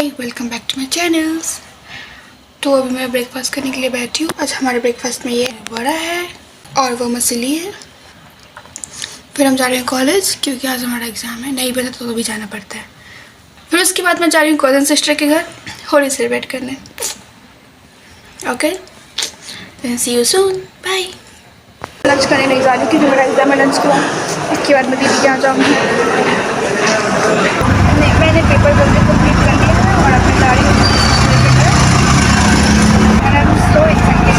Hi, welcome back to my channels. तो अभी मैं ब्रेकफास्ट करने के लिए बैठी हूँ। आज हमारे ब्रेकफास्ट में ये बड़ा है और वो मछली है। फिर हम जा रहे हैं कॉलेज क्योंकि आज हमारा एग्ज़ाम है। नहीं बना तो भी जाना पड़ता है। फिर उसके बाद मैं जा रही हूँ कज़न सिस्टर के घर होली सेलिब्रेट करने। Okay, then see you soon, bye. Lunch करने नहीं जा रही क्योंकि मेरा एग्ज़ाम है लंच के बाद। उसके बाद मैं दीदी के यहाँ जाऊँगी। मैंने पेपर जल्दी कंप्लीट कर लिया है और अपनी गाड़ी सो एक्साइटेड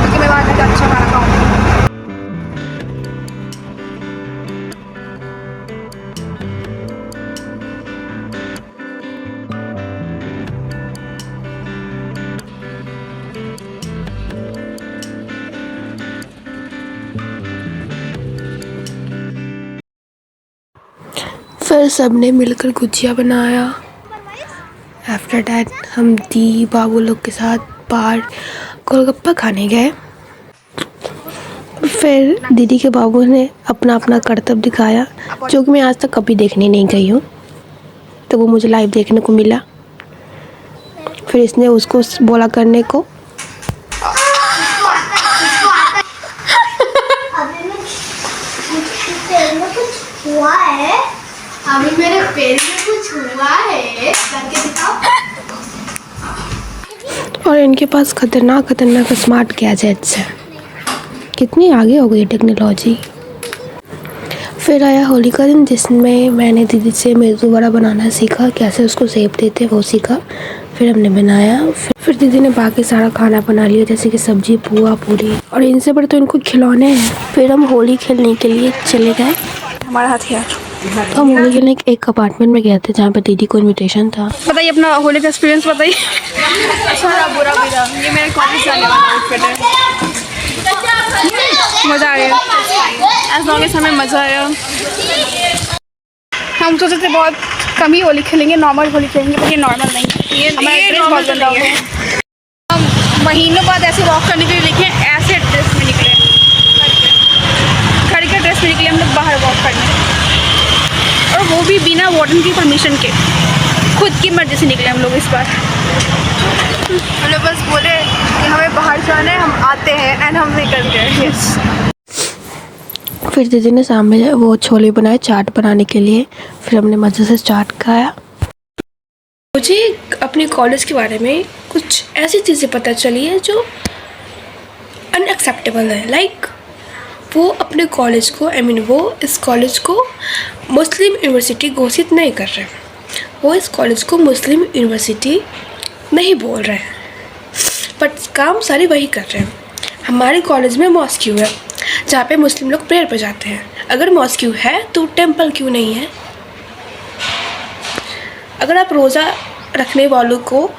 क्योंकि मैं वहाँ जाकर अच्छा खाना खाऊँगी। फिर सबने मिलकर गुजिया बनाया। आफ्टर डैट हम दी बाबू लोग के साथ बाहर गोलगप्पा खाने गए। फिर दीदी के बाबू ने अपना अपना करतब दिखाया जो कि मैं आज तक कभी देखने नहीं गई हूँ, तो वो मुझे लाइव देखने को मिला। फिर इसने उसको बोला करने को। हुआ है अभी मेरे पैर में कुछ हुआ है, करके दिखाओ। और इनके पास खतरनाक स्मार्ट गैजेट्स हैं। कितनी आगे हो गई टेक्नोलॉजी। फिर आया होली का दिन जिसमें मैंने दीदी से मेदू वड़ा बनाना सीखा, कैसे उसको शेप देते वो सीखा। फिर हमने बनाया। फिर दीदी ने बाकी सारा खाना बना लिया जैसे कि सब्जी, पुआ, पूरी, और इनसे बड़े तो इनको खिलौने हैं। फिर हम होली खेलने के लिए चले गए। हमारा हथियार। तो हम होली खेलने एक अपार्टमेंट में गए थे जहाँ पर दीदी को इनविटेशन था। बताइए अपना होली का एक्सपीरियंस बताइए। अच्छा बुरा बुरा, ये मेरे कॉलेज जाने वाला आउटफिट है। मज़ा आया, एज लॉन्ग एज हमें मज़ा आया। हम सोचे थे बहुत कम ही होली खेलेंगे, नॉर्मल होली खेलेंगे, पर ये नॉर्मल नहीं है। ये बहुत गंदा हो गया। हम महीनों बाद ऐसे वॉक करने के लिए देखे, ऐसे ड्रेस में निकले, घर के ड्रेस में निकले हम लोग बाहर वॉक करने, और वो भी बिना वार्डन की परमिशन के। खुद की मर्जी से निकले हम लोग इस बार। हम लोग बस बोले कि हमें बाहर जाना है, हम आते हैं, एंड हम निकल गए। यस। फिर दीदी ने सामने वो छोले बनाए चाट बनाने के लिए। फिर हमने मज़े से चाट खाया। मुझे अपने कॉलेज के बारे में कुछ ऐसी चीज़ें पता चली है जो अनएक्सेप्टेबल है। लाइक वो अपने कॉलेज को वो इस कॉलेज को मुस्लिम यूनिवर्सिटी घोषित नहीं कर रहे। वो इस कॉलेज को मुस्लिम यूनिवर्सिटी नहीं बोल रहे हैं, बट काम सारे वही कर रहे हैं। हमारे कॉलेज में मॉस्क्यू है जहाँ पे मुस्लिम लोग प्रेयर पे जाते हैं। अगर मॉस्क्यू है तो टेंपल क्यों नहीं है? अगर आप रोज़ा रखने वालों को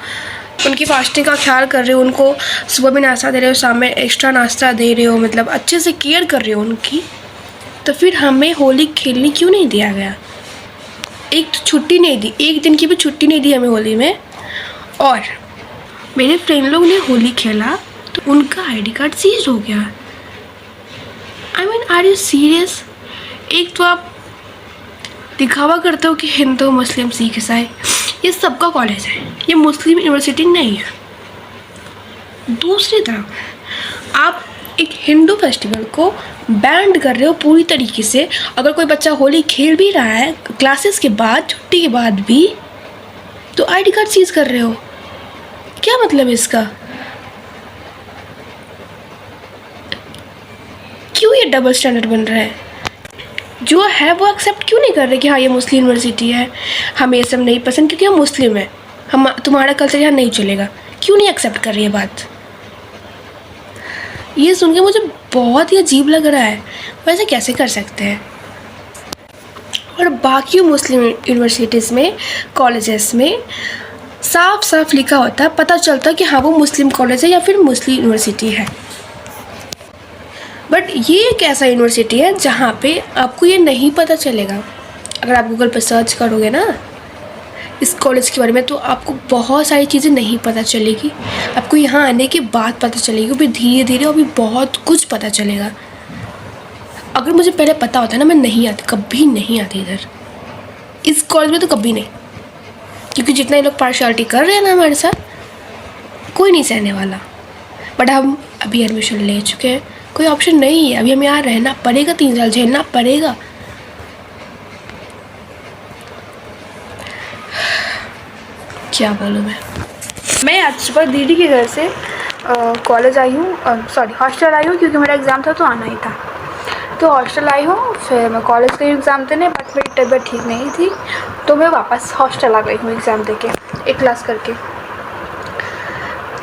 उनकी फास्टिंग का ख्याल कर रहे हो, उनको सुबह में नाश्ता दे रहे हो, शाम में एक्स्ट्रा नाश्ता दे रहे हो, मतलब अच्छे से केयर कर रहे हो उनकी, तो फिर हमें होली खेलने क्यों नहीं दिया गया? एक तो छुट्टी नहीं दी, एक दिन की भी छुट्टी नहीं दी हमें होली में। और मेरे फ्रेंड लोग ने होली खेला तो उनका आईडी कार्ड सीज हो गया। I mean, are you serious? एक तो आप दिखावा करते हो कि हिंदू, मुस्लिम, सिख, ईसाई, ये सबका कॉलेज है, ये मुस्लिम यूनिवर्सिटी नहीं है। दूसरी तरफ आप एक हिंदू फेस्टिवल को बैंड कर रहे हो पूरी तरीके से। अगर कोई बच्चा होली खेल भी रहा है क्लासेस के बाद, छुट्टी के बाद भी, तो आईडी कार्ड सीज कर रहे हो। क्या मतलब है इसका? क्यों ये डबल स्टैंडर्ड बन रहा है? जो है वो एक्सेप्ट क्यों नहीं कर रहे कि हाँ ये मुस्लिम यूनिवर्सिटी है, हमें ये सब नहीं पसंद क्योंकि हम मुस्लिम हैं, हम तुम्हारा कल्चर यहाँ नहीं चलेगा। क्यों नहीं एक्सेप्ट कर रही है बात? ये सुन के मुझे बहुत ही अजीब लग रहा है। वैसे कैसे कर सकते हैं? और बाकी मुस्लिम यूनिवर्सिटीज़ में, कॉलेजेस में साफ साफ लिखा होता है, पता चलता है कि हाँ वो मुस्लिम कॉलेज है या फिर मुस्लिम यूनिवर्सिटी है। बट ये एक ऐसा यूनिवर्सिटी है जहाँ पे आपको ये नहीं पता चलेगा। अगर आप गूगल पर सर्च करोगे ना इस कॉलेज के बारे में, तो आपको बहुत सारी चीज़ें नहीं पता चलेगी। आपको यहाँ आने के बाद पता चलेगी, फिर धीरे धीरे अभी बहुत कुछ पता चलेगा। अगर मुझे पहले पता होता ना, मैं नहीं आती, कभी नहीं आती इधर, इस कॉलेज में तो कभी नहीं। क्योंकि जितना ये लोग पार्शियलिटी कर रहे हैं ना हमारे साथ, कोई नहीं सहने वाला। बट हम अभी एडमिशन ले चुके हैं, कोई ऑप्शन नहीं है, अभी हमें यहाँ रहना पड़ेगा, 3 साल झेलना पड़ेगा। क्या बोलूँ मैं आज सुबह दीदी के घर से कॉलेज आई हूँ, सॉरी हॉस्टल आई हूँ, क्योंकि मेरा एग्ज़ाम था तो आना ही था। तो हॉस्टल आई हूँ, फिर मैं कॉलेज के एग्ज़ाम देने, बट मेरी तबीयत ठीक नहीं थी तो मैं वापस हॉस्टल आ गई हूँ एग्ज़ाम देके, एक क्लास करके।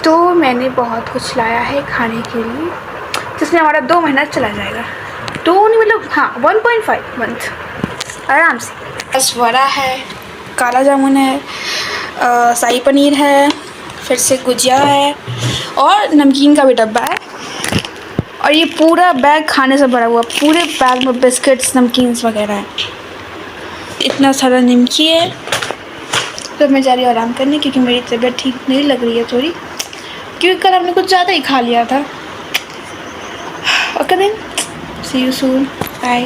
तो मैंने बहुत कुछ लाया है खाने के लिए, जिसमें हमारा 2 महीना चला जाएगा। 2 नहीं मतलब हाँ 1.5 मंथ आराम से। बस वड़ा है, काला जामुन है, शाही पनीर है, फिर से गुजिया है और नमकीन का भी डब्बा है। और ये पूरा बैग खाने से भरा हुआ, पूरे बैग में बिस्किट्स नमकीन्स वगैरह है। इतना सारा निमकी है। तो मैं जा रही हूँ आराम करने, क्योंकि मेरी तबीयत ठीक नहीं लग रही है थोड़ी, क्योंकि कल हमने कुछ ज़्यादा ही खा लिया था। Okay then, see you soon, bye.